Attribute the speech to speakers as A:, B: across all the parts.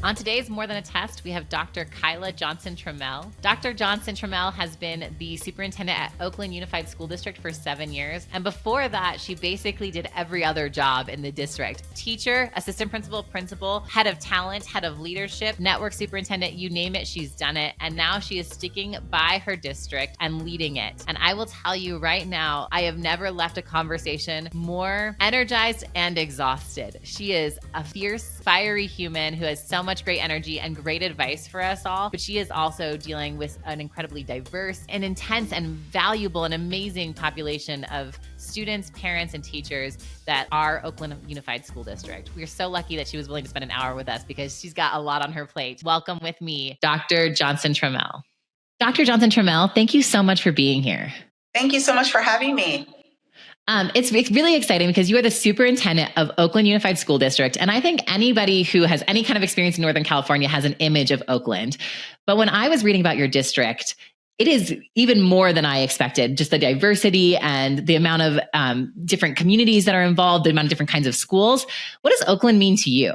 A: On today's More Than a Test, we have Dr. Kyla Johnson-Trammell. Dr. Johnson-Trammell has been the superintendent at Oakland Unified School District for 7 years. And before that, she basically did every other job in the district. Teacher, assistant principal, principal, head of talent, head of leadership, network superintendent, you name it, she's done it. And now she is sticking by her district and leading it. And I will tell you right now, I have never left a conversation more energized and exhausted. She is a fierce, fiery human who has so much great energy and great advice for us all, but she is also dealing with an incredibly diverse and intense and valuable and amazing population of students, parents, and teachers that are Oakland Unified School District. We are so lucky that she was willing to spend an hour with us because she's got a lot on her plate. Welcome with me, Dr. Johnson-Trammell. Dr. Johnson-Trammell, thank you so much for being here.
B: Thank you so much for having me.
A: It's really exciting because you are the superintendent of Oakland Unified School District. And I think anybody who has any kind of experience in Northern California has an image of Oakland. But when I was reading about your district, it is even more than I expected, just the diversity and the amount of different communities that are involved, the amount of different kinds of schools. What does Oakland mean to you?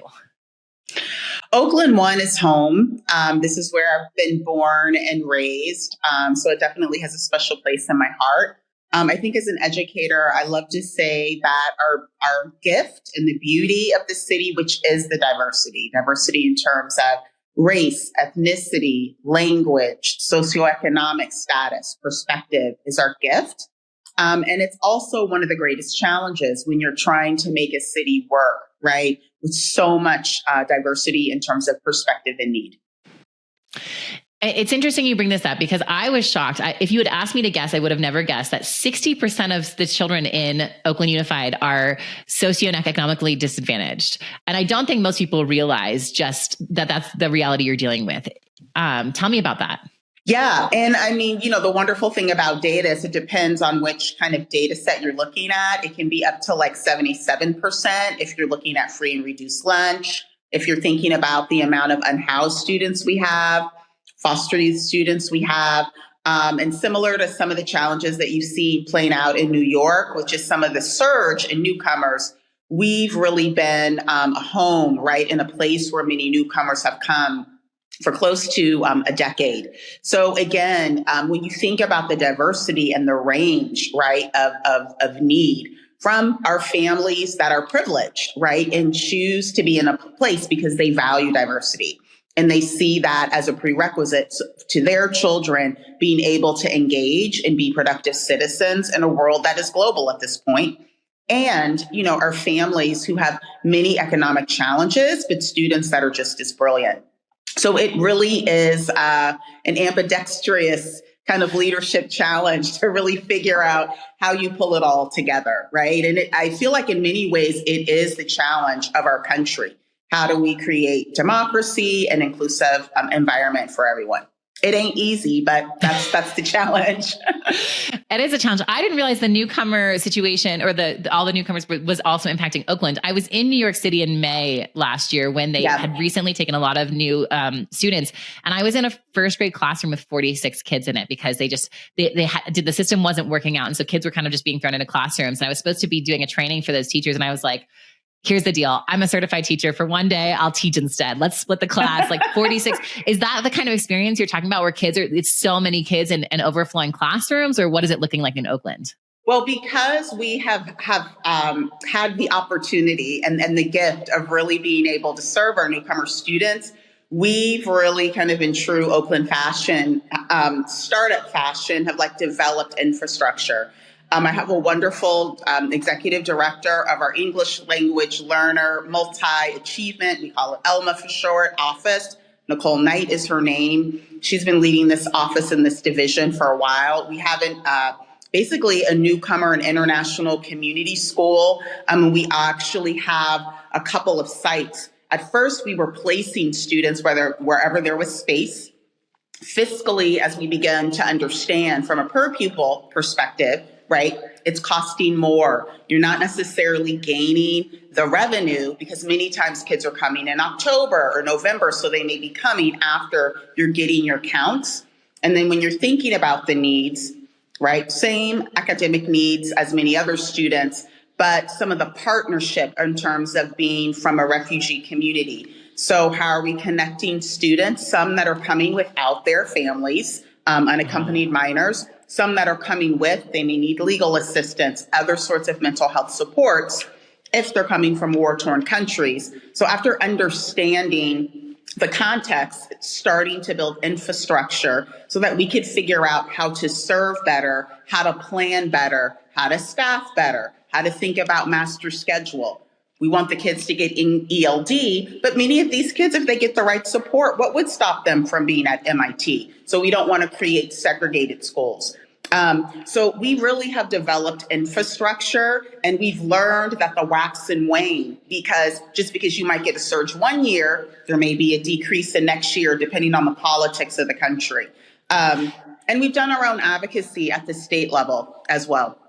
B: Oakland, one, is home. This is where I've been born and raised. So it definitely has a special place in my heart. I think as an educator, I love to say that our gift and the beauty of the city, which is the diversity in terms of race, ethnicity, language, socioeconomic status, perspective is our gift. And it's also one of the greatest challenges when you're trying to make a city work, right? With so much diversity in terms of perspective and need.
A: It's interesting you bring this up because I was shocked. If you had asked me to guess, I would have never guessed that 60% of the children in Oakland Unified are socioeconomically disadvantaged. And I don't think most people realize just that that's the reality you're dealing with. Tell me about that.
B: Yeah. And I mean, the wonderful thing about data is it depends on which kind of data set you're looking at. It can be up to like 77% if you're looking at free and reduced lunch, if you're thinking about the amount of unhoused students we have, foster youth students we have, and similar to some of the challenges that you see playing out in New York, which is some of the surge in newcomers, we've really been a home, right, in a place where many newcomers have come for close to a decade. So again, when you think about the diversity and the range, right, of need from our families that are privileged, right, and choose to be in a place because they value diversity. And they see that as a prerequisite to their children being able to engage and be productive citizens in a world that is global at this point. And, our families who have many economic challenges, but students that are just as brilliant. So it really is an ambidextrous kind of leadership challenge to really figure out how you pull it all together, right? And I feel like in many ways, it is the challenge of our country. How do we create democracy and inclusive environment for everyone? It ain't easy, but that's the challenge.
A: It is a challenge. I didn't realize the newcomer situation or all the newcomers was also impacting Oakland. I was in New York City in May last year when they had recently taken a lot of new students. And I was in a first grade classroom with 46 kids in it because the system wasn't working out. And so kids were kind of just being thrown into classrooms. And I was supposed to be doing a training for those teachers. And I was like, here's the deal. I'm a certified teacher. For one day, I'll teach instead. Let's split the class. Like 46. Is that the kind of experience you're talking about where it's so many kids and overflowing classrooms, or what is it looking like in Oakland?
B: Well, because we have had the opportunity and the gift of really being able to serve our newcomer students, we've really kind of in true Oakland fashion, startup fashion, have developed infrastructure. I have a wonderful executive director of our English language learner multi-achievement, we call it ELMA for short, office. Nicole Knight is her name. She's been leading this office in this division for a while. We have basically a newcomer and international community school. We actually have a couple of sites. At first, we were placing students wherever there was space. Fiscally, as we began to understand from a per pupil perspective, right? It's costing more. You're not necessarily gaining the revenue because many times kids are coming in October or November, so they may be coming after you're getting your counts. And then when you're thinking about the needs, right? Same academic needs as many other students, but some of the partnership in terms of being from a refugee community. So how are we connecting students? Some that are coming without their families, unaccompanied minors, some that are coming with, they may need legal assistance, other sorts of mental health supports if they're coming from war-torn countries. So after understanding the context, starting to build infrastructure so that we could figure out how to serve better, how to plan better, how to staff better, how to think about master schedule. We want the kids to get in ELD, but many of these kids, if they get the right support, what would stop them from being at MIT? So we don't want to create segregated schools. So we really have developed infrastructure, and we've learned that the wax and wane, because just because you might get a surge one year, there may be a decrease the next year, depending on the politics of the country. And we've done our own advocacy at the state level as well.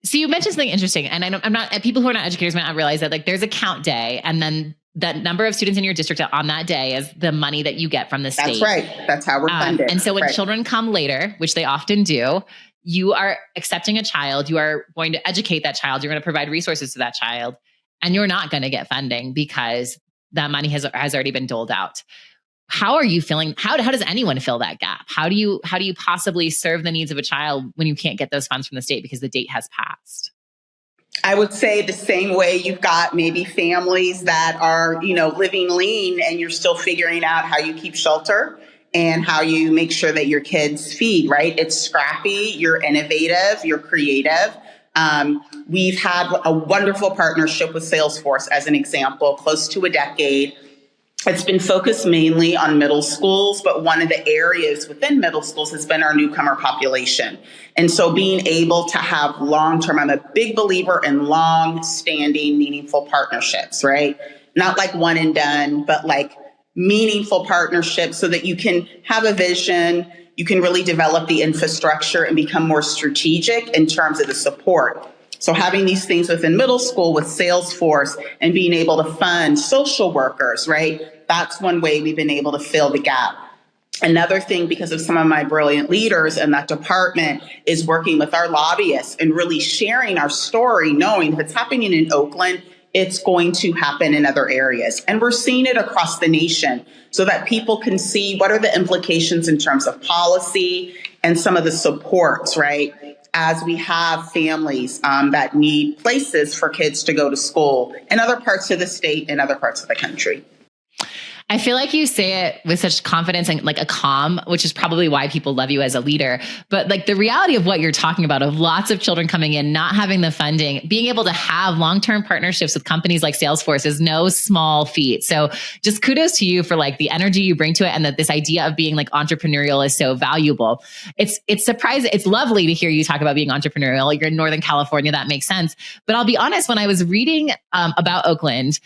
B: So
A: you mentioned something interesting, and I'm not, people who are not educators might not realize that, like, there's a count day, and then that number of students in your district on that day is the money that you get from the state.
B: That's right. That's how we're funded.
A: And so when
B: right.
A: children come later, which they often do, you are accepting a child, you are going to educate that child, you're going to provide resources to that child, and you're not going to get funding because that money has already been doled out. How are you feeling? How does anyone fill that gap? How do you possibly serve the needs of a child when you can't get those funds from the state because the date has passed?
B: I would say the same way you've got maybe families that are, living lean, and you're still figuring out how you keep shelter and how you make sure that your kids feed, right? It's scrappy, you're innovative, you're creative. We've had a wonderful partnership with Salesforce as an example, close to a decade. It's been focused mainly on middle schools, but one of the areas within middle schools has been our newcomer population. And so being able to have long-term, I'm a big believer in long-standing, meaningful partnerships, right? Not like one and done, but like meaningful partnerships so that you can have a vision, you can really develop the infrastructure and become more strategic in terms of the support. So having these things within middle school with Salesforce and being able to fund social workers, right? That's one way we've been able to fill the gap. Another thing, because of some of my brilliant leaders in that department, is working with our lobbyists and really sharing our story, knowing if it's happening in Oakland, it's going to happen in other areas. And we're seeing it across the nation so that people can see what are the implications in terms of policy and some of the supports, right? As we have families that need places for kids to go to school in other parts of the state and other parts of the country.
A: I feel like you say it with such confidence and like a calm, which is probably why people love you as a leader. But like the reality of what you're talking about, of lots of children coming in, not having the funding, being able to have long-term partnerships with companies like Salesforce is no small feat. So just kudos to you for like the energy you bring to it, and that this idea of being like entrepreneurial is so valuable. It's surprising. It's lovely to hear you talk about being entrepreneurial. You're in Northern California. That makes sense. But I'll be honest, when I was reading about Oakland,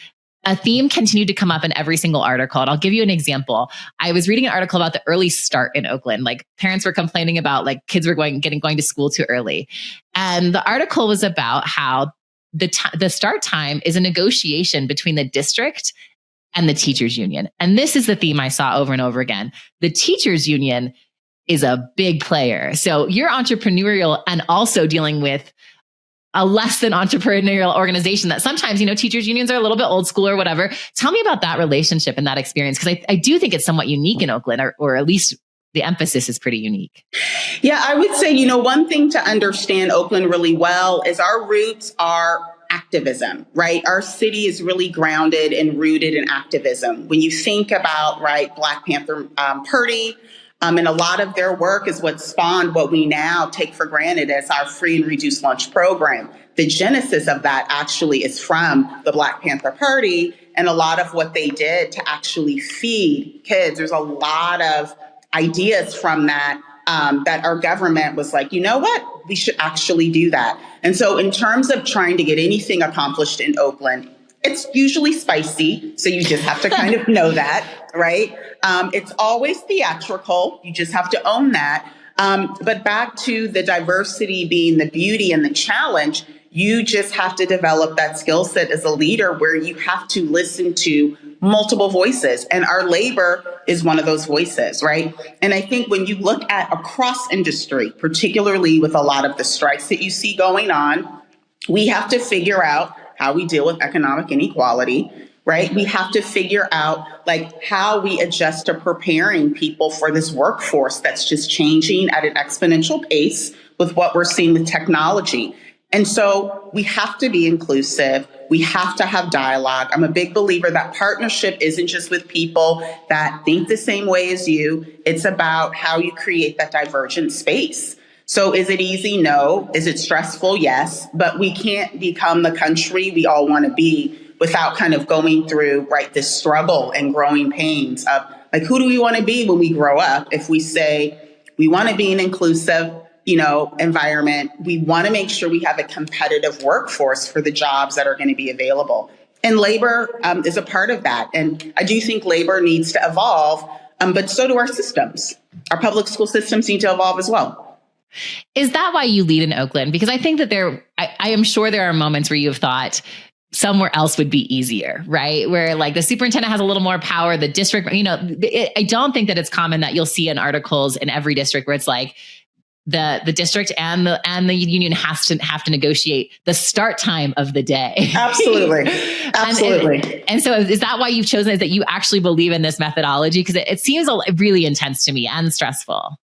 A: a theme continued to come up in every single article. And I'll give you an example. I was reading an article about the early start in Oakland. Like parents were complaining about like kids were going to school too early. And the article was about how the start time is a negotiation between the district and the teachers union. And this is the theme I saw over and over again. The teachers union is a big player. So you're entrepreneurial and also dealing with a less than entrepreneurial organization that sometimes, teachers unions are a little bit old school or whatever. Tell me about that relationship and that experience, because I do think it's somewhat unique in Oakland, or at least the emphasis is pretty unique.
B: Yeah, I would say, one thing to understand Oakland really well is our roots are activism, right? Our city is really grounded and rooted in activism. When you think about, right, Black Panther Party, and a lot of their work is what spawned what we now take for granted as our free and reduced lunch program. The genesis of that actually is from the Black Panther Party and a lot of what they did to actually feed kids. There's a lot of ideas from that that our government was like, you know what? We should actually do that. And so in terms of trying to get anything accomplished in Oakland, it's usually spicy, so you just have to kind of know that, right? It's always theatrical. You just have to own that. But back to the diversity being the beauty and the challenge, you just have to develop that skill set as a leader where you have to listen to multiple voices. And our labor is one of those voices, right? And I think when you look at across industry, particularly with a lot of the strikes that you see going on, we have to figure out how we deal with economic inequality. right? We have to figure out like how we adjust to preparing people for this workforce that's just changing at an exponential pace with what we're seeing with technology. And so we have to be inclusive. We have to have dialogue. I'm a big believer that partnership isn't just with people that think the same way as you. It's about how you create that divergent space. So is it easy? No. Is it stressful? Yes. But we can't become the country we all want to be without kind of going through, right, this struggle and growing pains of like, who do we want to be when we grow up? If we say we want to be an inclusive, environment, we want to make sure we have a competitive workforce for the jobs that are going to be available. And labor is a part of that. And I do think labor needs to evolve, but so do our systems. Our public school systems need to evolve as well.
A: Is that why you lead in Oakland? Because I think that I am sure there are moments where you have thought somewhere else would be easier, right? Where like the superintendent has a little more power, the district, I don't think that it's common that you'll see in articles in every district where it's like, the district and the union have to negotiate the start time of the day.
B: Absolutely.
A: And so is that why you've chosen, is that you actually believe in this methodology? Because it seems really intense to me and stressful.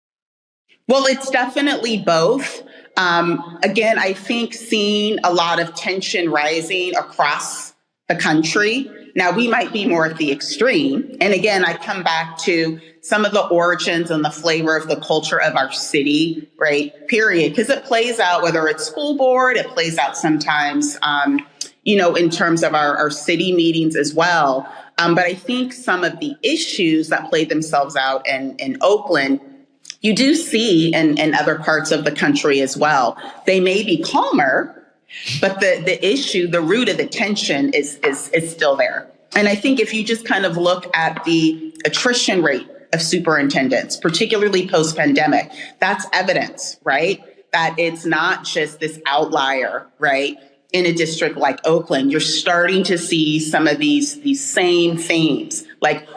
B: Well, it's definitely both. Again, I think seeing a lot of tension rising across the country. Now, we might be more at the extreme. And again, I come back to some of the origins and the flavor of the culture of our city, right? Period. Because it plays out, whether it's school board, it plays out sometimes, in terms of our city meetings as well. But I think some of the issues that played themselves out in Oakland, you do see in other parts of the country as well. They may be calmer, but the issue, the root of the tension is still there. And I think if you just kind of look at the attrition rate of superintendents, particularly post-pandemic, that's evidence, right? That it's not just this outlier, right? In a district like Oakland, you're starting to see some of these same themes, like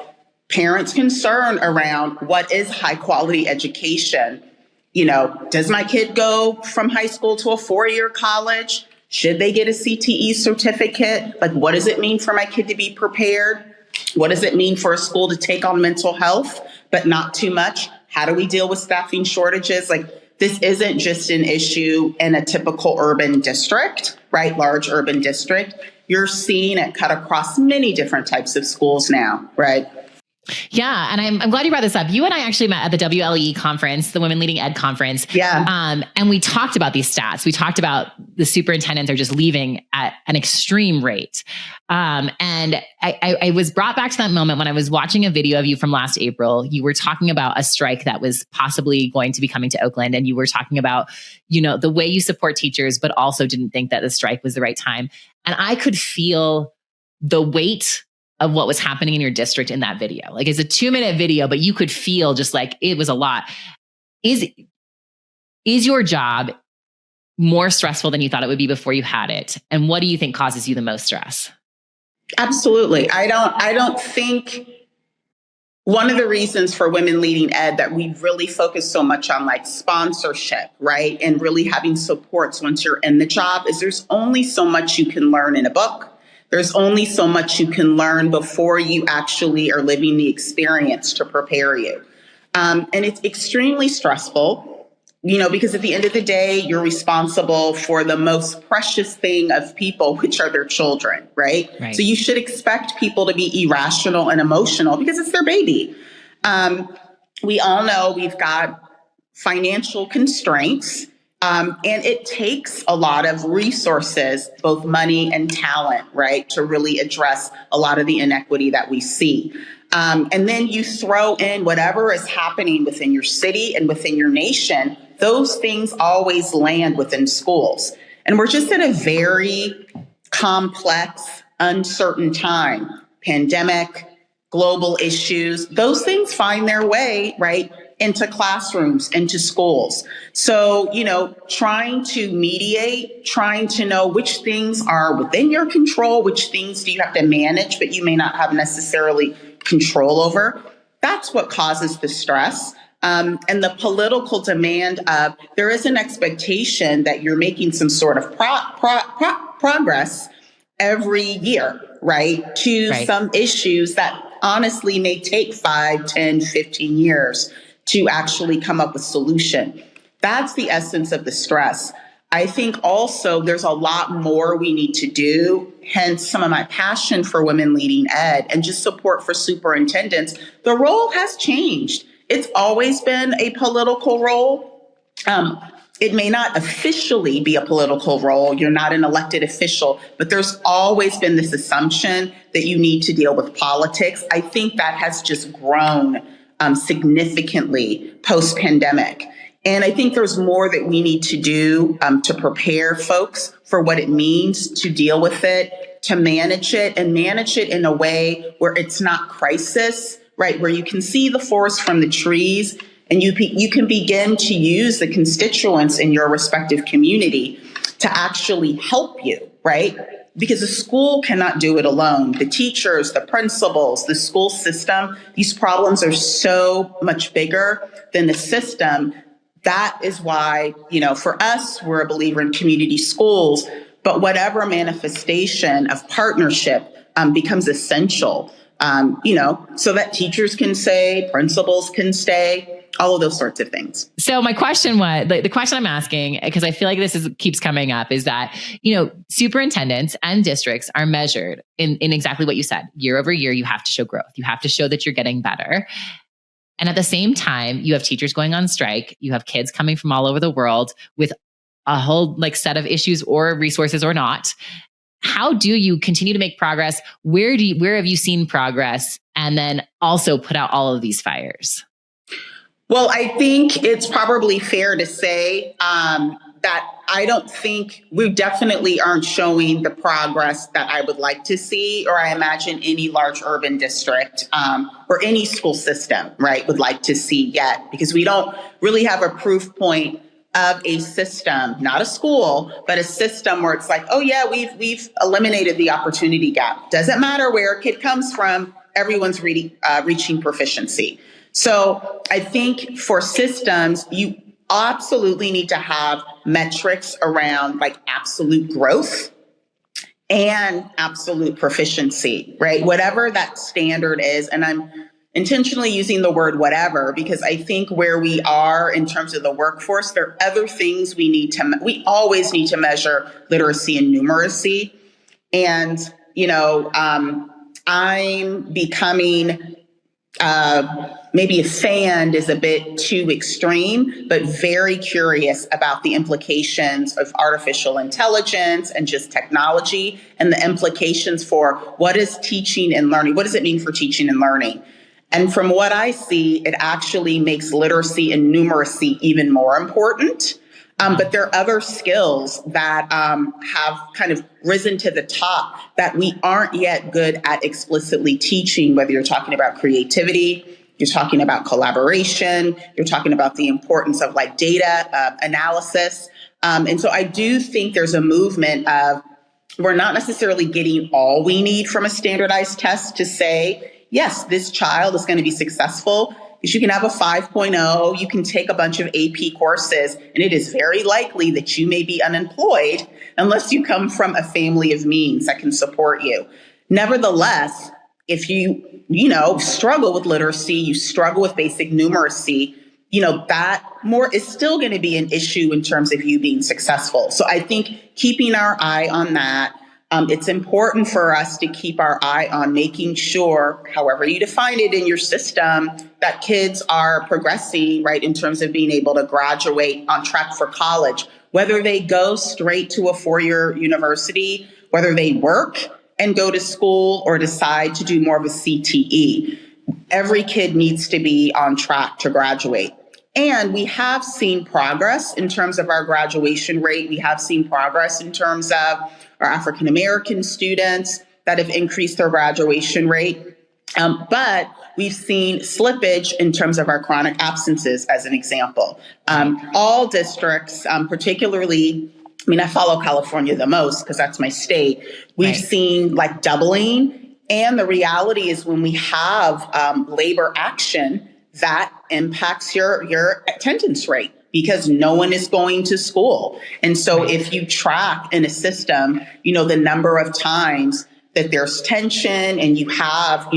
B: parents' concern around what is high quality education. Does my kid go from high school to a 4-year college? Should they get a CTE certificate? Like, what does it mean for my kid to be prepared? What does it mean for a school to take on mental health, but not too much? How do we deal with staffing shortages? Like, this isn't just an issue in a typical urban district, right? Large urban district. You're seeing it cut across many different types of schools now, right?
A: Yeah. And I'm glad you brought this up. You and I actually met at the WLE conference, the Women Leading Ed conference.
B: Yeah.
A: And we talked about these stats. We talked about the superintendents are just leaving at an extreme rate. And I was brought back to that moment when I was watching a video of you from last April. You were talking about a strike that was possibly going to be coming to Oakland. And you were talking about, the way you support teachers, but also didn't think that the strike was the right time. And I could feel the weight of what was happening in your district in that video. Like, it's a 2-minute video, but you could feel just like it was a lot. Is your job more stressful than you thought it would be before you had it? And what do you think causes you the most stress?
B: Absolutely. I don't think one of the reasons for Women Leading Ed that we really focus so much on like sponsorship, right? And really having supports once you're in the job is there's only so much you can learn in a book. There's only so much you can learn before you actually are living the experience to prepare you. And it's extremely stressful, because at the end of the day, you're responsible for the most precious thing of people, which are their children, right? So you should expect people to be irrational and emotional because it's their baby. We all know we've got financial constraints. And it takes a lot of resources, both money and talent, right, to really address a lot of the inequity that we see. And then you throw in whatever is happening within your city and within your nation. Those things always land within schools. And we're just at a very complex, uncertain time. Pandemic, global issues, those things find their way, right, into classrooms, into schools. So, trying to mediate, trying to know which things are within your control, which things do you have to manage, but you may not have necessarily control over. That's what causes the stress. And the political demand of there is an expectation that you're making some sort of progress every year, right, to some issues that honestly may take 5, 10, 15 years to actually come up with solution. That's the essence of the stress. I think also there's a lot more we need to do, hence some of my passion for women leading ed and just support for superintendents. The role has changed. It's always been a political role. It may not officially be a political role. You're not an elected official, but there's always been this assumption that you need to deal with politics. I think that has just grown significantly post-pandemic. And I think there's more that we need to do to prepare folks for what it means to deal with it, to manage it, and manage it in a way where it's not crisis, right? Where you can see the forest from the trees and you can begin to use the constituents in your respective community to actually help you, right? Because the school cannot do it alone. The teachers, the principals, the school system, these problems are so much bigger than the system. That is why, for us, we're a believer in community schools, but whatever manifestation of partnership becomes essential, so that teachers can stay, principals can stay, all of those sorts of things.
A: So my question was, the question I'm asking, because I feel like this keeps coming up, is that, superintendents and districts are measured in exactly what you said. Year over year, you have to show growth. You have to show that you're getting better. And at the same time, you have teachers going on strike. You have kids coming from all over the world with a whole set of issues or resources or not. How do you continue to make progress? Where have you seen progress? And then also put out all of these fires?
B: Well, I think it's probably fair to say that I don't think we definitely aren't showing the progress that I would like to see, or I imagine any large urban district or any school system, right, would like to see yet, because we don't really have a proof point of a system, not a school, but a system where it's like, oh yeah, we've eliminated the opportunity gap. Doesn't matter where a kid comes from, everyone's reaching proficiency. So I think for systems, you absolutely need to have metrics around absolute growth and absolute proficiency, right? Whatever that standard is. And I'm intentionally using the word whatever, because I think where we are in terms of the workforce, there are other things we always need to measure literacy and numeracy. And, I'm becoming maybe a fan is a bit too extreme, but very curious about the implications of artificial intelligence and just technology and the implications for what is teaching and learning. What does it mean for teaching and learning? And from what I see, it actually makes literacy and numeracy even more important. But there are other skills that have kind of risen to the top that we aren't yet good at explicitly teaching, whether you're talking about creativity, you're talking about collaboration, you're talking about the importance of data analysis. And so I do think there's a movement of we're not necessarily getting all we need from a standardized test to say, yes, this child is going to be successful. Because you can have a 5.0, you can take a bunch of AP courses, and it is very likely that you may be unemployed unless you come from a family of means that can support you. Nevertheless, if you struggle with literacy, you struggle with basic numeracy, that more is still going to be an issue in terms of you being successful. So I think keeping our eye on that. It's important for us to keep our eye on making sure, however you define it in your system, that kids are progressing, right, in terms of being able to graduate on track for college, whether they go straight to a 4-year university, whether they work and go to school or decide to do more of a CTE. Every kid needs to be on track to graduate. And we have seen progress in terms of our graduation rate. We have seen progress in terms of our African-American students that have increased their graduation rate. But we've seen slippage in terms of our chronic absences, as an example. All districts, particularly, I follow California the most because that's my state. We've seen doubling. And the reality is when we have labor action, that impacts your attendance rate because no one is going to school. And so if you track in a system, the number of times that there's tension and you have,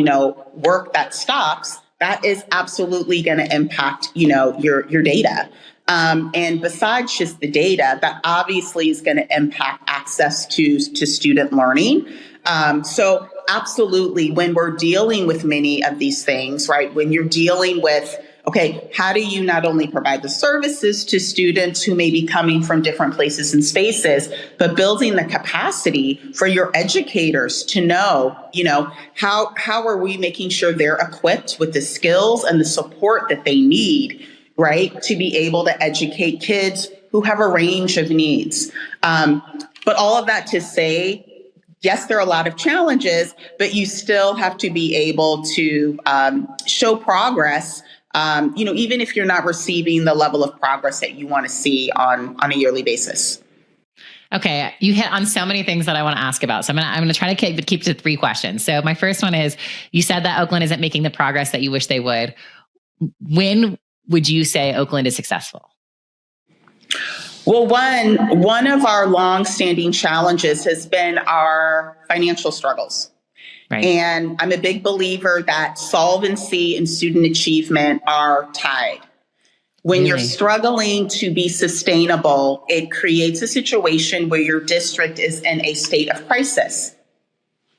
B: work that stops, that is absolutely going to impact, your data. And besides just the data, that obviously is going to impact access to student learning. So absolutely, when we're dealing with many of these things, right, when you're dealing with, okay, how do you not only provide the services to students who may be coming from different places and spaces, but building the capacity for your educators to know, how are we making sure they're equipped with the skills and the support that they need, right, to be able to educate kids who have a range of needs. But all of that to say, yes, there are a lot of challenges, but you still have to be able to show progress. Even if you're not receiving the level of progress that you want to see on a yearly basis.
A: Okay, you hit on so many things that I want to ask about. So I'm going to try to keep to 3 questions. So my first one is, you said that Oakland isn't making the progress that you wish they would. When would you say Oakland is successful?
B: Well, one of our longstanding challenges has been our financial struggles. Right. And I'm a big believer that solvency and student achievement are tied. When you're struggling to be sustainable, it creates a situation where your district is in a state of crisis,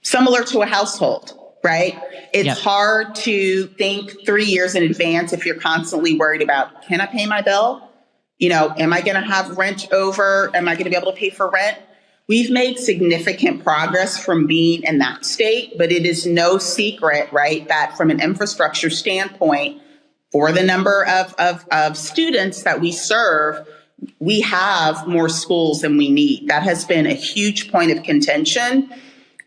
B: similar to a household, right? It's hard to think 3 years in advance if you're constantly worried about, can I pay my bill? Am I going to have rent over? Am I going to be able to pay for rent? We've made significant progress from being in that state, but it is no secret, right, that from an infrastructure standpoint, for the number of students that we serve, we have more schools than we need. That has been a huge point of contention.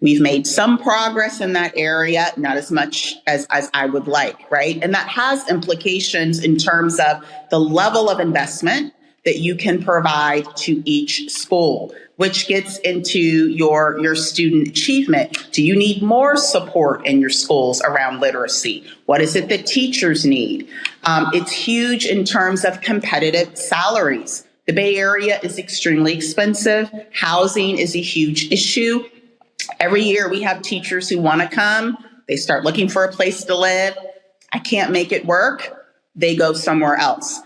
B: We've made some progress in that area, not as much as I would like, right? And that has implications in terms of the level of investment that you can provide to each school, which gets into your student achievement. Do you need more support in your schools around literacy? What is it that teachers need? It's huge in terms of competitive salaries. The Bay Area is extremely expensive. Housing is a huge issue. Every year we have teachers who want to come. They start looking for a place to live. I can't make it work. They go somewhere else.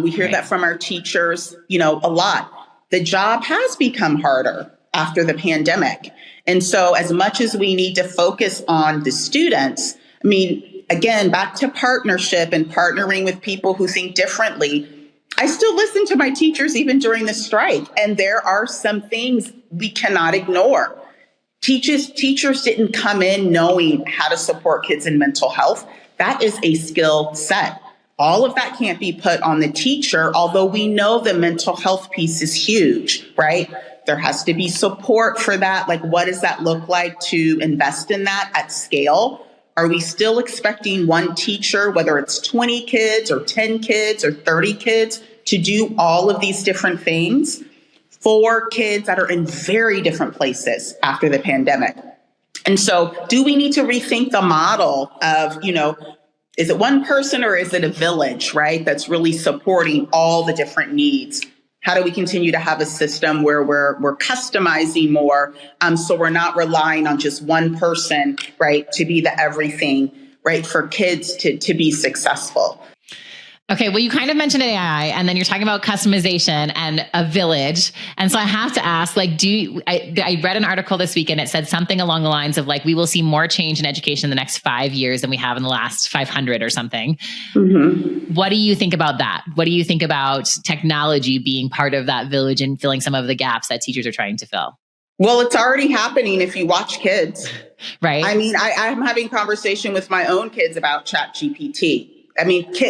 B: We hear that from our teachers, a lot. The job has become harder after the pandemic. And so as much as we need to focus on the students, again, back to partnership and partnering with people who think differently, I still listen to my teachers even during the strike. And there are some things we cannot ignore. Teachers didn't come in knowing how to support kids in mental health. That is a skill set. All of that can't be put on the teacher, although we know the mental health piece is huge, right? There has to be support for that. Like, what does that look like to invest in that at scale? Are we still expecting one teacher, whether it's 20 kids or 10 kids or 30 kids, to do all of these different things for kids that are in very different places after the pandemic? And so do we need to rethink the model of, is it one person or is it a village, right, that's really supporting all the different needs? How do we continue to have a system where we're customizing more, so we're not relying on just one person, right, to be the everything, right, for kids to be successful?
A: Okay, well, you kind of mentioned AI, and then you're talking about customization and a village. And so I have to ask, I read an article this week and it said something along the lines of we will see more change in education in the next 5 years than we have in the last 500 or something. Mm-hmm. What do you think about that? What do you think about technology being part of that village and filling some of the gaps that teachers are trying to fill?
B: Well, it's already happening if you watch kids.
A: Right.
B: I'm having conversation with my own kids about ChatGPT.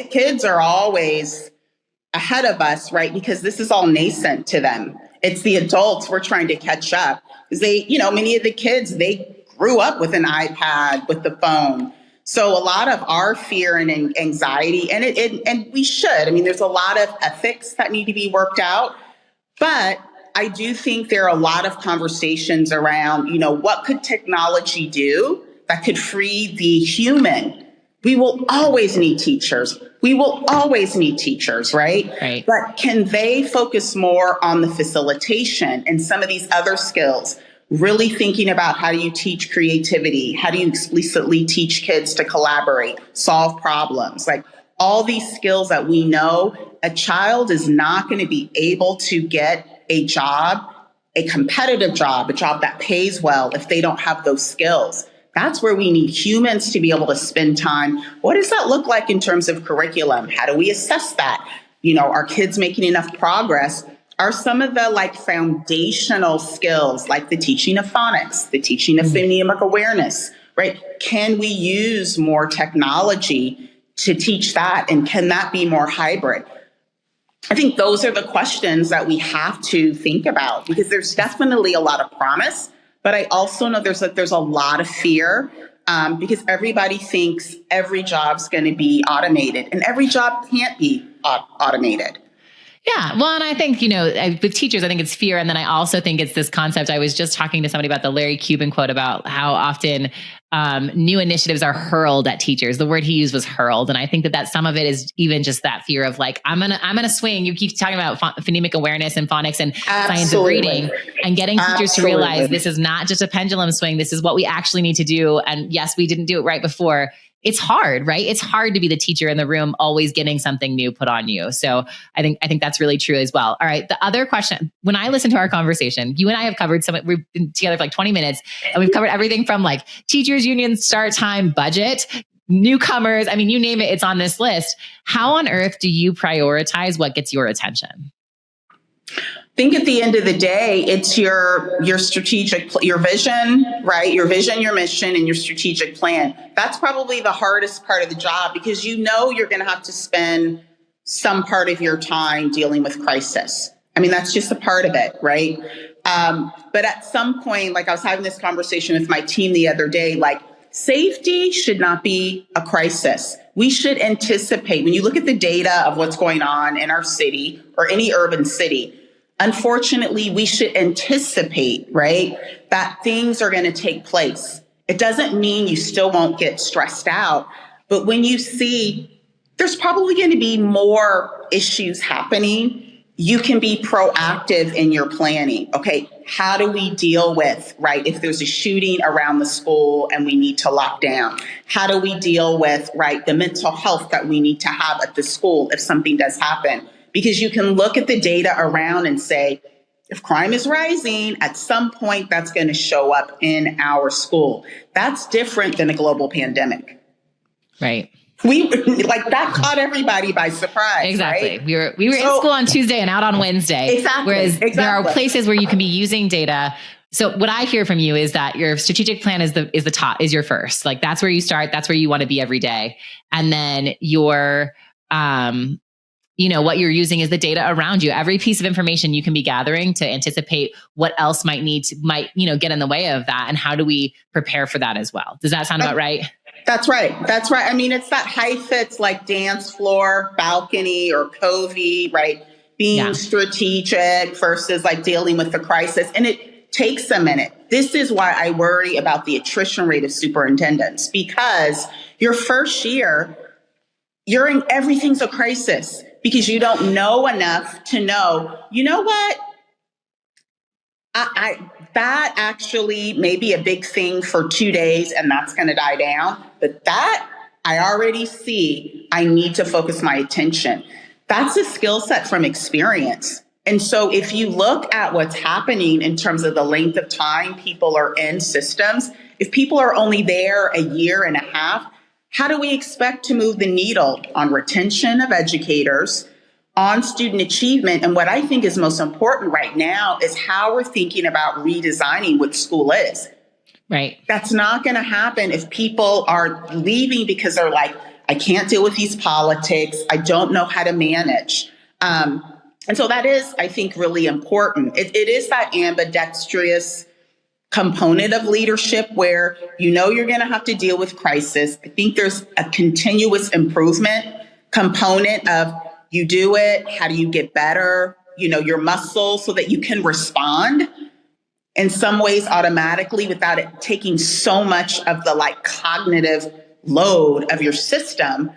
B: Kids are always ahead of us, right? Because this is all nascent to them. It's the adults we're trying to catch up. Because many of the kids, they grew up with an iPad, with the phone. So a lot of our fear and anxiety, and we should. There's a lot of ethics that need to be worked out. But I do think there are a lot of conversations around, what could technology do that could free the human? We will always need teachers. Right? But can they focus more on the facilitation and some of these other skills? really thinking about how do you teach creativity? How do you explicitly teach kids to collaborate, solve problems? Like all these skills that we know a child is not going to be able to get a job, a competitive job, a job that pays well if they don't have those skills. That's where we need humans to be able to spend time. What does that look like in terms of curriculum? How do we assess that? Are kids making enough progress? Are some of the like foundational skills, like the teaching of phonics, the teaching of phonemic awareness, right? Can we use more technology to teach that? And can that be more hybrid? I think those are the questions that we have to think about, because there's definitely a lot of promise, but I also know there's a lot of fear because everybody thinks every job's going to be automated, and every job can't be automated.
A: Yeah. Well, and I think, with teachers, I think it's fear. And then I also think it's this concept. I was just talking to somebody about the Larry Cuban quote about how often new initiatives are hurled at teachers. The word he used was hurled. And I think that some of it is even just that fear of like, I'm going to swing. You keep talking about phonemic awareness and phonics and science of reading, and getting teachers to realize this is not just a pendulum swing. This is what we actually need to do. And yes, we didn't do it right before. It's hard, right? It's hard to be the teacher in the room, always getting something new put on you. So I think that's really true as well. All right. The other question, when I listen to our conversation, you and I have covered we've been together for like 20 minutes, and we've covered everything from like teachers union start time budget, newcomers. I mean, you name it, it's on this list. How on earth do you prioritize what gets your attention?
B: I think at the end of the day, it's your strategic, your vision, right? Your vision, your mission, and your strategic plan. That's probably the hardest part of the job, because you're going to have to spend some part of your time dealing with crisis. I mean, that's just a part of it, right? But at some point, like I was having this conversation with my team the other day, like safety should not be a crisis. We should anticipate, when you look at the data of what's going on in our city or any urban city, unfortunately, we should anticipate, right, that things are going to take place. It doesn't mean you still won't get stressed out, but when you see there's probably going to be more issues happening, you can be proactive in your planning. Okay, how do we deal with, right, if there's a shooting around the school and we need to lock down? How do we deal with, right, the mental health that we need to have at the school if something does happen? Because you can look at the data around and say, if crime is rising, at some point that's going to show up in our school. That's different than a global pandemic.
A: Right.
B: That caught everybody by surprise.
A: Exactly.
B: Right?
A: We were in school on Tuesday and out on Wednesday.
B: Exactly.
A: Whereas there are places where you can be using data. So what I hear from you is that your strategic plan is the top, is your first. Like that's where you start. That's where you want to be every day. And then your what you're using is the data around you. Every piece of information you can be gathering to anticipate what else might get in the way of that. And how do we prepare for that as well? Does that sound about right?
B: That's right. That's right. I mean, it's that high fits like dance floor, balcony, or covey, right? Being strategic versus like dealing with the crisis. And it takes a minute. This is why I worry about the attrition rate of superintendents, because your first year, everything's a crisis. Because you don't know enough to know, you know what? That actually may be a big thing for 2 days and that's going to die down. But that I already see, I need to focus my attention. That's a skill set from experience. And so if you look at what's happening in terms of the length of time people are in systems, if people are only there a year and a half, how do we expect to move the needle on retention of educators, on student achievement? And what I think is most important right now is how we're thinking about redesigning what school is.
A: Right.
B: That's not going to happen if people are leaving because they're like, I can't deal with these politics. I don't know how to manage. And so that is, I think, really important. It is that ambidextrous component of leadership where you're going to have to deal with crisis. I think there's a continuous improvement component of you do it, how do you get better, your muscles so that you can respond in some ways automatically without it taking so much of the cognitive load of your system,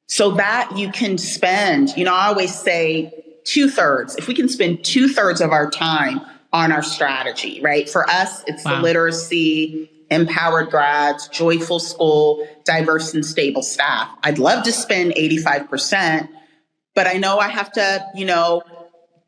B: so that you can spend, I always say 2/3. If we can spend 2/3 of our time on our strategy, right? For us, it's the
A: Wow.
B: literacy, empowered grads, joyful school, diverse and stable staff. I'd love to spend 85%, but I know I have to,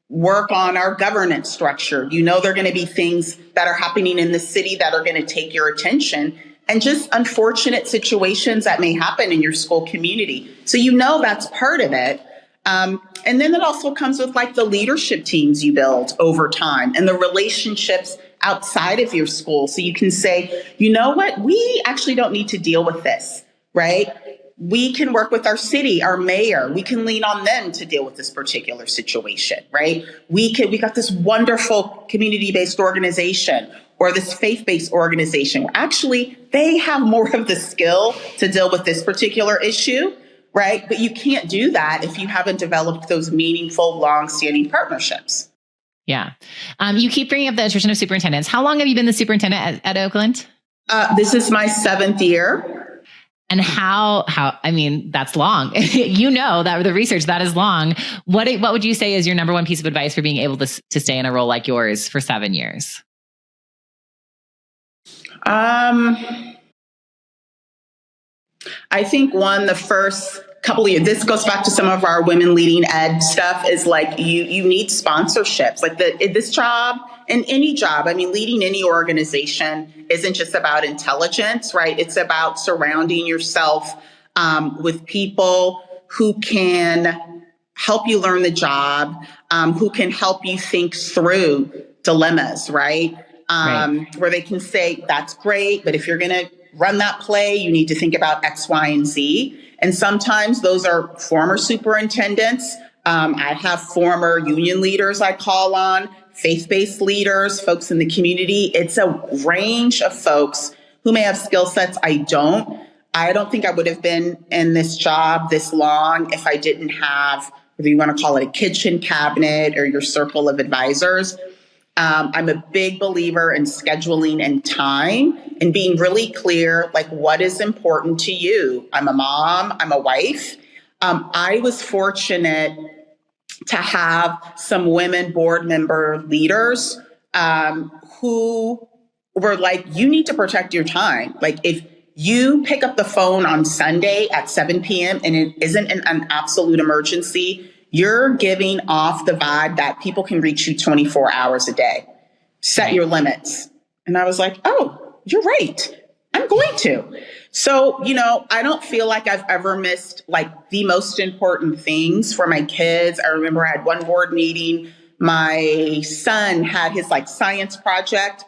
B: work on our governance structure. There are going to be things that are happening in the city that are going to take your attention, and just unfortunate situations that may happen in your school community. So that's part of it. And then it also comes with like the leadership teams you build over time and the relationships outside of your school. So you can say, you know what, we actually don't need to deal with this, right? We can work with our city, our mayor. We can lean on them to deal with this particular situation, right? We got this wonderful community-based organization or this faith-based organization. Actually, they have more of the skill to deal with this particular issue, right? But you can't do that if you haven't developed those meaningful, long-standing partnerships.
A: Yeah. You keep bringing up the attrition of superintendents. How long have you been the superintendent at Oakland?
B: This is my 7th year.
A: And that's long. That the research that is long. What would you say is your number one piece of advice for being able to stay in a role like yours for 7 years?
B: I think the first couple of years, this goes back to some of our women leading ed stuff, is like you need sponsorships. Like this job and any job, leading any organization isn't just about intelligence, right? It's about surrounding yourself with people who can help you learn the job, who can help you think through dilemmas, right? Where they can say, that's great, but if you're going to run that play, you need to think about X, Y, and Z. And sometimes those are former superintendents. I have former union leaders I call on, faith-based leaders, folks in the community. It's a range of folks who may have skill sets I don't. I don't think I would have been in this job this long if I didn't have, whether you want to call it a kitchen cabinet or your circle of advisors. I'm a big believer in scheduling and time and being really clear, like what is important to you. I'm a mom, I'm a wife. I was fortunate to have some women board member leaders who were like, you need to protect your time. Like if you pick up the phone on Sunday at 7 p.m. and it isn't an absolute emergency, you're giving off the vibe that people can reach you 24 hours a day. Set your limits. And I was like, oh, you're right. I'm going to. So, I don't feel like I've ever missed like the most important things for my kids. I remember I had one board meeting. My son had his like science project.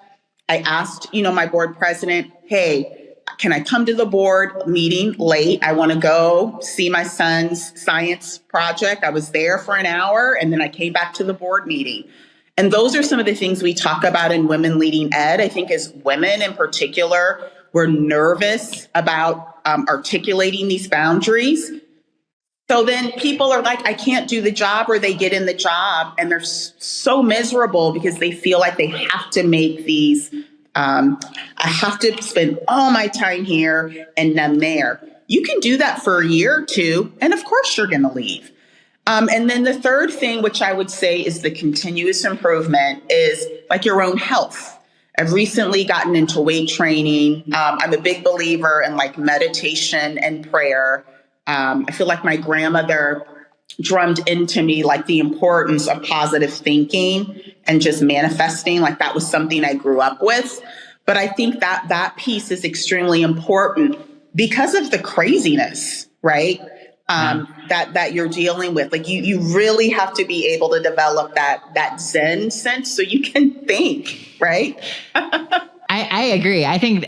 B: I asked, my board president, hey, can I come to the board meeting late? I want to go see my son's science project. I was there for an hour and then I came back to the board meeting. And those are some of the things we talk about in women leading ed. I think as women in particular, we're nervous about articulating these boundaries. So then people are like, I can't do the job, or they get in the job and they're so miserable because they feel like they have to make these I have to spend all my time here and none there. You can do that for a year or two, and of course you're going to leave. And then the third thing, which I would say is the continuous improvement, is like your own health. I've recently gotten into weight training. I'm a big believer in like meditation and prayer. I feel like my grandmother drummed into me like the importance of positive thinking and just manifesting. Like that was something I grew up with. But I think that piece is extremely important because of the craziness, right? That you're dealing with. Like you really have to be able to develop that Zen sense so you can think, right?
A: I agree. I think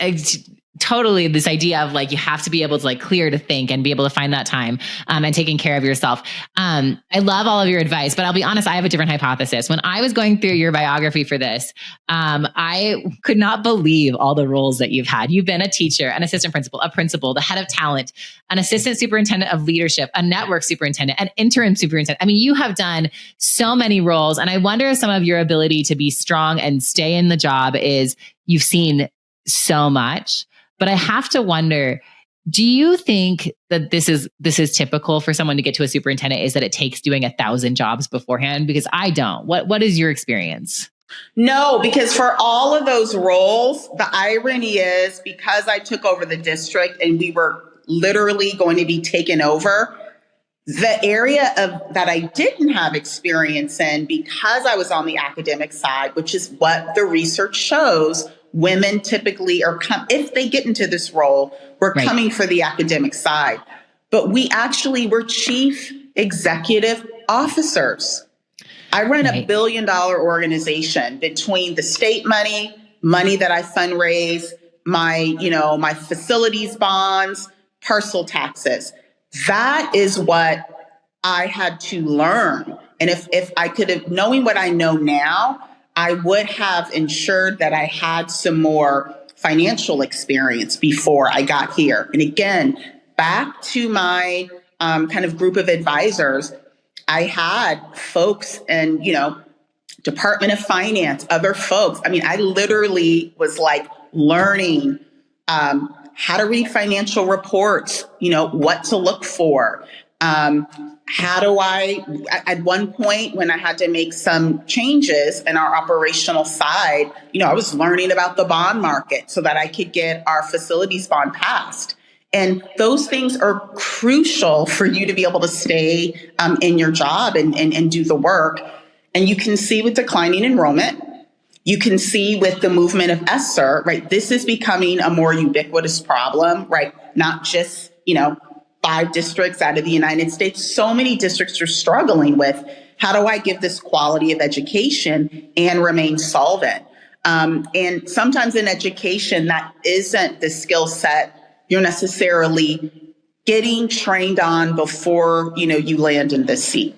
A: totally this idea of like, you have to be able to like clear to think and be able to find that time and taking care of yourself. I love all of your advice, but I'll be honest, I have a different hypothesis. When I was going through your biography for this, I could not believe all the roles that you've had. You've been a teacher, an assistant principal, a principal, the head of talent, an assistant superintendent of leadership, a network superintendent, an interim superintendent. I mean, you have done so many roles. And I wonder if some of your ability to be strong and stay in the job is you've seen so much. But I have to wonder, do you think that this is typical for someone to get to a superintendent, is that it takes doing 1,000 jobs beforehand? Because I don't. What is your experience?
B: No, because for all of those roles, the irony is because I took over the district and we were literally going to be taken over, the area of that I didn't have experience in because I was on the academic side, which is what the research shows, women typically if they get into this role, we're
A: Right.
B: coming for the academic side. But we actually were chief executive officers. I run a $1 billion organization between the state money that I fundraise, my facilities bonds, parcel taxes. That is what I had to learn. And if I could have, knowing what I know now, I would have ensured that I had some more financial experience before I got here. And again, back to my kind of group of advisors, I had folks in, Department of Finance, other folks. I mean, I literally was like learning how to read financial reports, what to look for. How do at one point when I had to make some changes in our operational side, I was learning about the bond market so that I could get our facilities bond passed. And those things are crucial for you to be able to stay in your job and do the work. And you can see with declining enrollment, you can see with the movement of ESSER, right? This is becoming a more ubiquitous problem, right? Not just, 5 districts out of the United States. So many districts are struggling with how do I give this quality of education and remain solvent? And sometimes in education, that isn't the skill set you're necessarily getting trained on before, you land in this seat.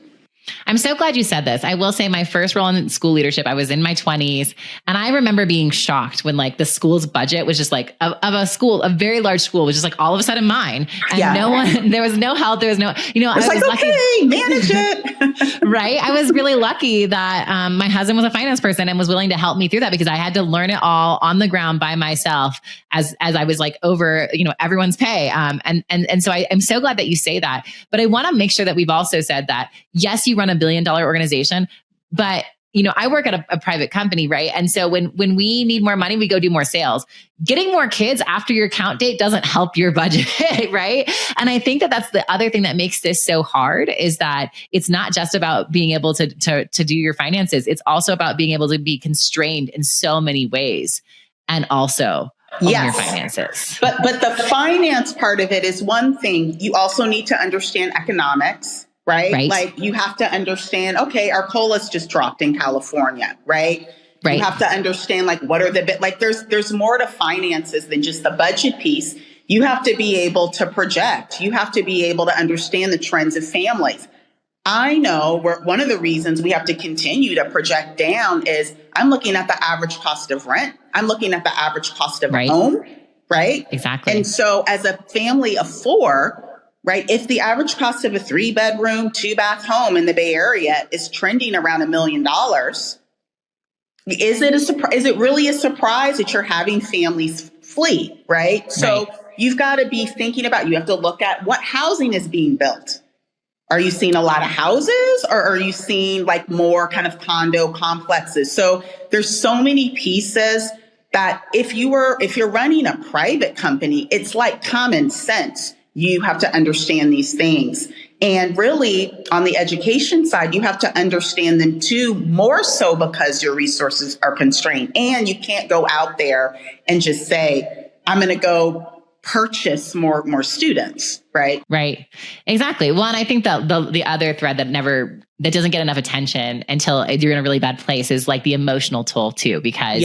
A: I'm so glad you said this. I will say my first role in school leadership, I was in my 20s. And I remember being shocked when the school's budget was just of a very large school, was just all of a sudden mine. And there was no help. There was no, I was
B: okay,
A: lucky.
B: Manage it.
A: Right. I was really lucky that my husband was a finance person and was willing to help me through that because I had to learn it all on the ground by myself as I was over, everyone's pay. And so I'm so glad that you say that. But I want to make sure that we've also said that, yes, you run a $1 billion organization, but I work at a private company, right? And so when we need more money, we go do more sales. Getting more kids after your count date doesn't help your budget, right? And I think that that's the other thing that makes this so hard is that it's not just about being able to do your finances. It's also about being able to be constrained in so many ways and also own your finances.
B: But the finance part of it is one thing. You also need to understand economics. Right? You have to understand, okay, our COLA's just dropped in California, right? You have to understand, what are there's more to finances than just the budget piece. You have to be able to project. You have to be able to understand the trends of families. I know one of the reasons we have to continue to project down is I'm looking at the average cost of rent. I'm looking at the average cost of home, right?
A: Exactly.
B: And so as a family of 4, right? If the average cost of a 3-bedroom, 2-bath home in the Bay Area is trending around $1 million, is it really a surprise that you're having families flee, right? So you've got to be thinking you have to look at what housing is being built. Are you seeing a lot of houses or are you seeing more kind of condo complexes? So there's so many pieces that if you're running a private company, it's like common sense. You have to understand these things. And really, on the education side, you have to understand them too, more so because your resources are constrained. And you can't go out there and just say, I'm going to go purchase more students, right?
A: Right. Exactly. Well, and I think that the other thread that doesn't get enough attention until you're in a really bad place is the emotional toll too, because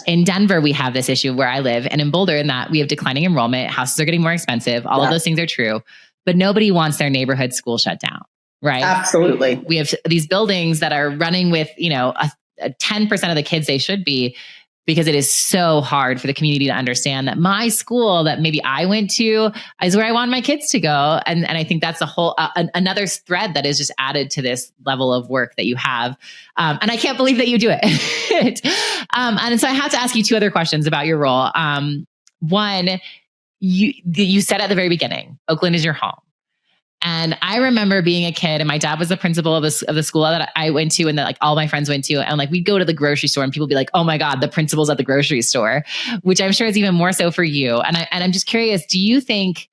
A: in Denver, we have this issue where I live and in Boulder in that we have declining enrollment, houses are getting more expensive. All of those things are true, but nobody wants their neighborhood school shut down. Right.
B: Absolutely.
A: We have these buildings that are running with, a 10% of the kids they should be, because it is so hard for the community to understand that my school that maybe I went to is where I want my kids to go. And I think that's a whole, another thread that is just added to this level of work that you have. And I can't believe that you do it. And so I have to ask you 2 other questions about your role. One, you said at the very beginning, Oakland is your home. And I remember being a kid, and my dad was the principal of the school that I went to, and that like all my friends went to. And like we'd go to the grocery store, and people would be like, "Oh my God, the principal's at the grocery store," which I'm sure is even more so for you. And I'm just curious, do you think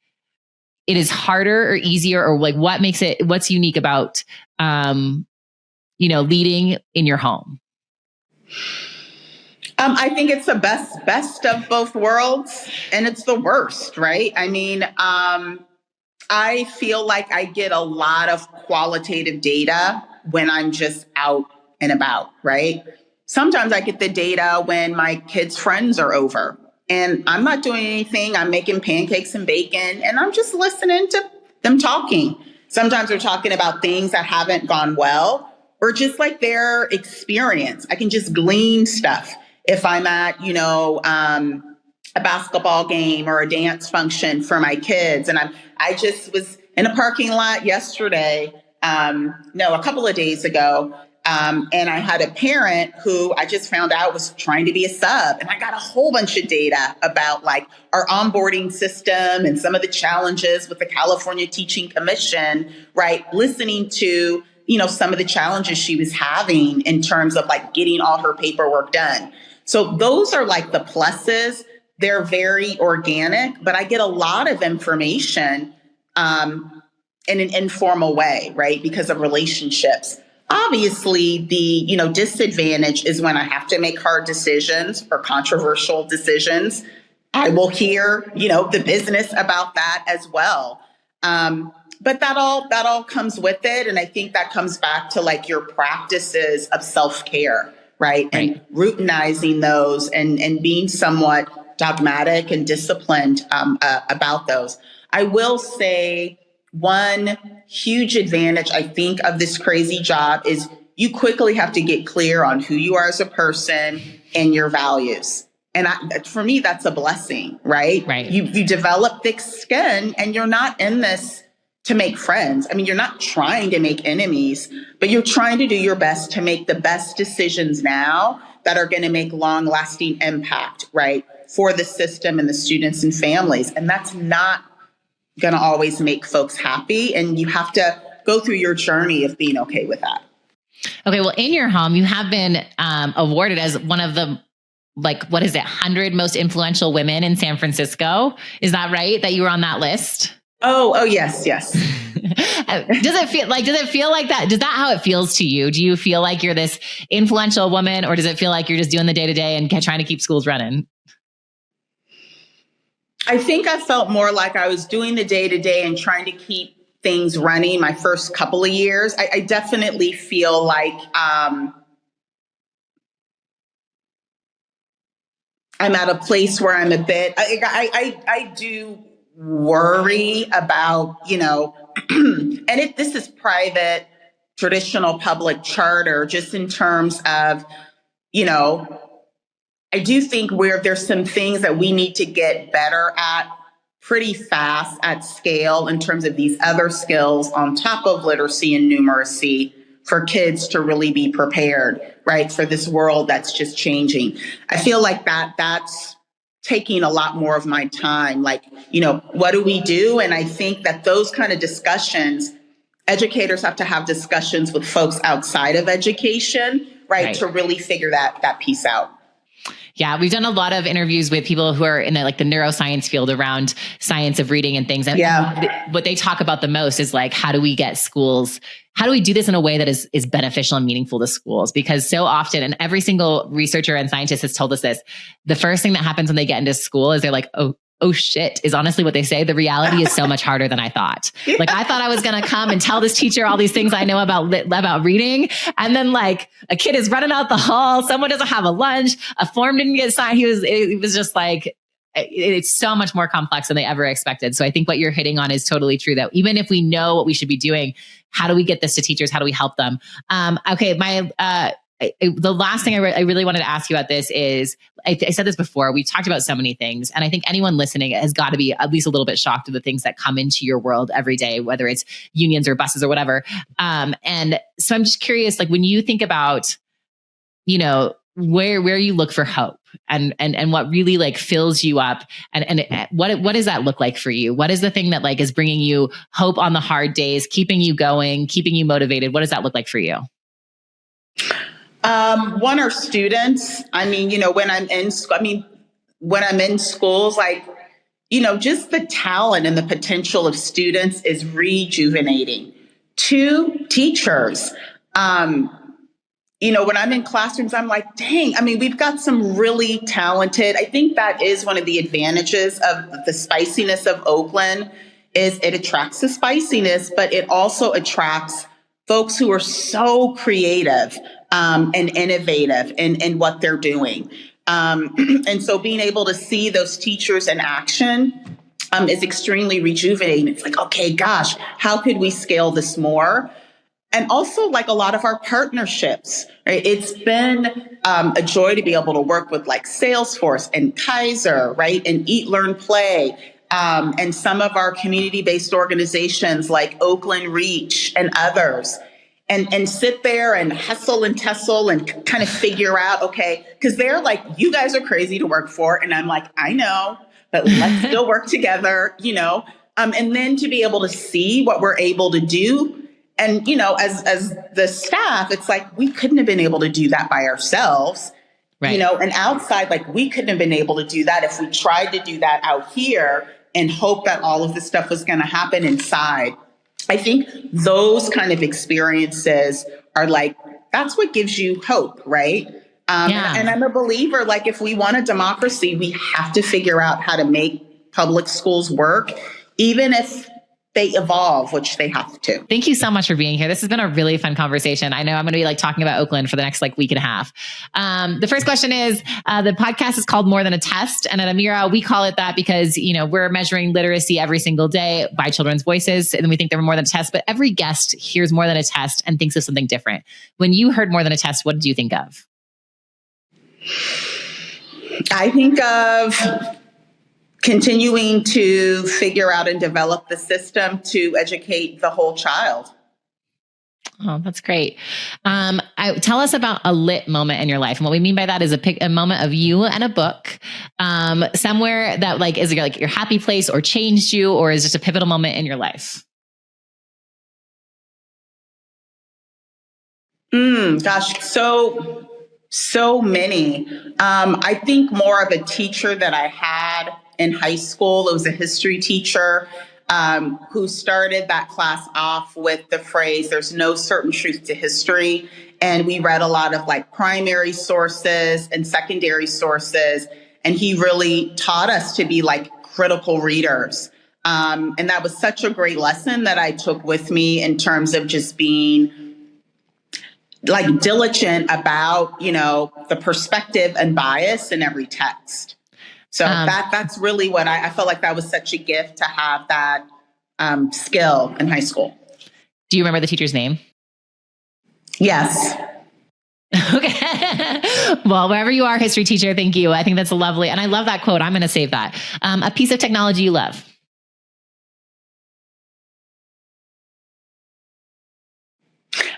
A: it is harder or easier, or like what's unique about leading in your home?
B: I think it's the best of both worlds, and it's the worst, right? I mean, I feel like I get a lot of qualitative data when I'm just out and about, right? Sometimes I get the data when my kids' friends are over and I'm not doing anything. I'm making pancakes and bacon and I'm just listening to them talking. Sometimes they're talking about things that haven't gone well or just like their experience. I can just glean stuff. If I'm at, a basketball game or a dance function for my kids. And I just was in a parking lot yesterday, a couple of days ago. And I had a parent who I just found out was trying to be a sub. And I got a whole bunch of data about like our onboarding system and some of the challenges with the California Teaching Commission, right? Listening to, some of the challenges she was having in terms of like getting all her paperwork done. So those are like the pluses. They're very organic, but I get a lot of information in an informal way, right? Because of relationships. Obviously, the disadvantage is when I have to make hard decisions or controversial decisions. I will hear the business about that as well. But that all comes with it, and I think that comes back to like your practices of self-care, right? And routinizing those and being somewhat dogmatic and disciplined about those. I will say one huge advantage, I think, of this crazy job is you quickly have to get clear on who you are as a person and your values. And for me, that's a blessing, right? You develop thick skin and you're not in this to make friends. I mean, you're not trying to make enemies, but you're trying to do your best to make the best decisions now that are going to make long-lasting impact, right, for the system and the students and families. And that's not going to always make folks happy. And you have to go through your journey of being okay with that.
A: Okay. Well, in your home, you have been awarded as one of the 100 most influential women in San Francisco. Is that right? That you were on that list?
B: Oh, yes.
A: Does it feel like that? Does that how it feels to you? Do you feel like you're this influential woman, or does it feel like you're just doing the day-to-day and trying to keep schools running?
B: I think I felt more like I was doing the day-to-day and trying to keep things running my first couple of years. I definitely feel like I'm at a place where I'm a bit, I do worry about, and this is private, traditional public charter, just in terms of, I do think there's some things that we need to get better at pretty fast at scale in terms of these other skills on top of literacy and numeracy for kids to really be prepared, right, for this world that's just changing. I feel like that's taking a lot more of my time. Like, what do we do? And I think that those kind of discussions, educators have to have discussions with folks outside of education, right. to really figure that piece out.
A: Yeah, we've done a lot of interviews with people who are in the neuroscience field around science of reading and things. And what they talk about the most is like, how do we get schools? How do we do this in a way that is beneficial and meaningful to schools? Because so often, and every single researcher and scientist has told us this, the first thing that happens when they get into school is they're like, oh shit, is honestly what they say. The reality is so much harder than I thought. Yeah. Like I thought I was going to come and tell this teacher all these things I know about reading. And then like a kid is running out the hall. Someone doesn't have a lunch. A form didn't get signed. It was just like, it's so much more complex than they ever expected. So I think what you're hitting on is totally true, though. Even if we know what we should be doing, how do we get this to teachers? How do we help them? Okay. The last thing I really wanted to ask you about this is, I said this before, we've talked about so many things, and I think anyone listening has got to be at least a little bit shocked at the things that come into your world every day, whether it's unions or buses or whatever. And so I'm just curious, like when you think about, where you look for hope, and what really like fills you up? And what does that look like for you? What is the thing that like is bringing you hope on the hard days, keeping you going, keeping you motivated? What does that look like for you?
B: One are students. I mean, when I'm in schools, like, just the talent and the potential of students is rejuvenating. Two, teachers. When I'm in classrooms, I'm like, dang, I mean, we've got some really talented, I think that is one of the advantages of the spiciness of Oakland is it attracts the spiciness, but it also attracts folks who are so creative and innovative in what they're doing. And so being able to see those teachers in action is extremely rejuvenating. It's like, okay, gosh, how could we scale this more? And also like a lot of our partnerships, right? It's been a joy to be able to work with like Salesforce and Kaiser, right? And Eat, Learn, Play. And some of our community-based organizations like Oakland Reach and others. And sit there and hustle and tussle and kind of figure out, okay, because they're like, you guys are crazy to work for. And I'm like, I know, but let's still work together, and then to be able to see what we're able to do. And, as the staff, it's like, we couldn't have been able to do that by ourselves, right. And outside, like we couldn't have been able to do that if we tried to do that out here and hope that all of this stuff was going to happen inside. I think those kind of experiences are like, that's what gives you hope, right? And I'm a believer, like if we want a democracy, we have to figure out how to make public schools work, even if they evolve, which they have to.
A: Thank you so much for being here. This has been a really fun conversation. I know I'm going to be like talking about Oakland for the next like week and a half. The first question is, the podcast is called More Than a Test. And at Amira, we call it that because, we're measuring literacy every single day by children's voices. And we think they're more than a test, but every guest hears more than a test and thinks of something different. When you heard more than a test, what did you think of?
B: I think of continuing to figure out and develop the system to educate the whole child.
A: Oh, that's great. Tell us about a lit moment in your life. And what we mean by that is a moment of you and a book, somewhere that like is like your happy place or changed you or is just a pivotal moment in your life.
B: Gosh, so many. I think more of a teacher that I had in high school. It was a history teacher who started that class off with the phrase, there's no certain truth to history. And we read a lot of like primary sources and secondary sources. And he really taught us to be like critical readers. And that was such a great lesson that I took with me in terms of just being like diligent about, the perspective and bias in every text. So that's really what I felt like that was such a gift to have that skill in high school.
A: Do you remember the teacher's name?
B: Yes.
A: Okay. Well, wherever you are, history teacher, thank you. I think that's lovely. And I love that quote. I'm going to save that. A piece of technology you love.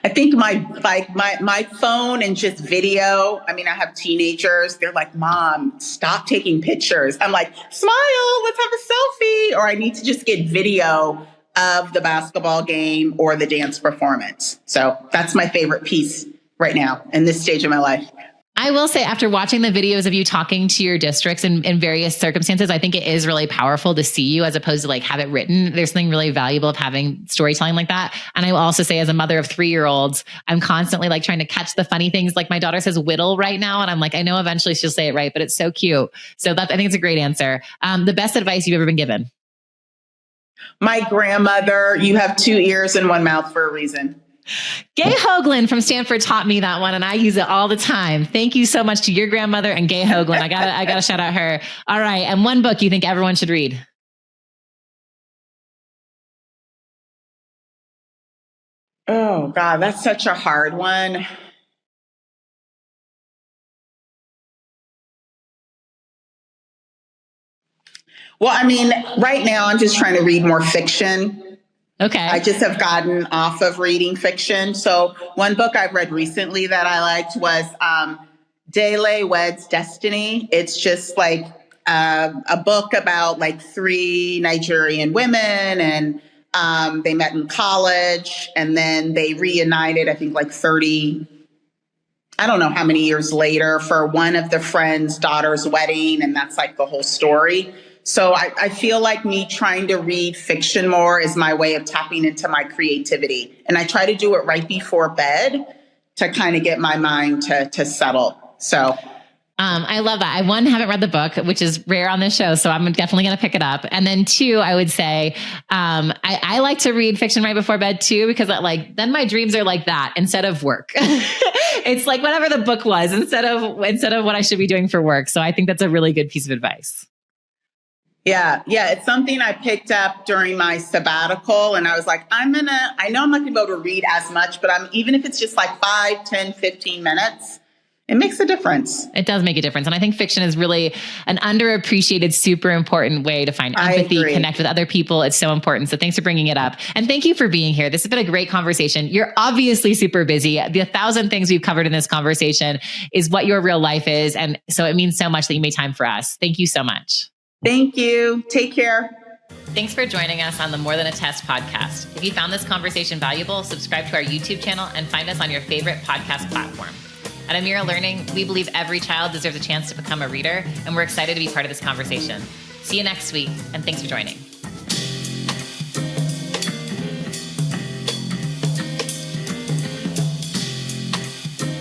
B: I think my phone and just video. I mean, I have teenagers. They're like, Mom, stop taking pictures. I'm like, smile, let's have a selfie. Or I need to just get video of the basketball game or the dance performance. So that's my favorite piece right now in this stage of my life.
A: I will say after watching the videos of you talking to your districts in various circumstances, I think it is really powerful to see you as opposed to like have it written. There's something really valuable of having storytelling like that. And I will also say as a mother of 3-year-olds, I'm constantly like trying to catch the funny things. Like my daughter says whittle right now. And I'm like, I know eventually she'll say it right, but it's so cute. So I think it's a great answer. The best advice you've ever been given?
B: My grandmother, you have 2 ears and 1 mouth for a reason.
A: Gay Hoagland from Stanford taught me that one and I use it all the time. Thank you so much to your grandmother and Gay Hoagland. I gotta shout out her. All right. And one book you think everyone should read?
B: Oh God, that's such a hard one. Well, I mean, right now I'm just trying to read more fiction.
A: Okay.
B: I just have gotten off of reading fiction. So one book I've read recently that I liked was Dele Weds Destiny. It's just like a book about like 3 Nigerian women, and they met in college, and then they reunited, I think like 30, I don't know how many years later, for one of the friend's daughter's wedding. And that's like the whole story. So I feel like me trying to read fiction more is my way of tapping into my creativity. And I try to do it right before bed to kind of get my mind to settle. So
A: I love that. I, one, haven't read the book, which is rare on this show, so I'm definitely going to pick it up. And then 2, I would say, I like to read fiction right before bed too, because then my dreams are like that instead of work. It's like whatever the book was instead of what I should be doing for work. So I think that's a really good piece of advice.
B: Yeah. It's something I picked up during my sabbatical, and I was like, I know I'm not going to be able to read as much, but even if it's just like 5, 10, 15 minutes, it makes a difference. It
A: does make a difference. And I think fiction is really an underappreciated, super important way to find empathy, connect with other people. It's so important. So thanks for bringing it up. And thank you for being here. This has been a great conversation. You're obviously super busy. The 1,000 things we've covered in this conversation is what your real life is. And so it means so much that you made time for us. Thank you so much.
B: Thank you. Take care.
A: Thanks for joining us on the More Than a Test podcast. If you found this conversation valuable, subscribe to our YouTube channel and find us on your favorite podcast platform. At Amira Learning, we believe every child deserves a chance to become a reader, and we're excited to be part of this conversation. See you next week, and thanks for joining.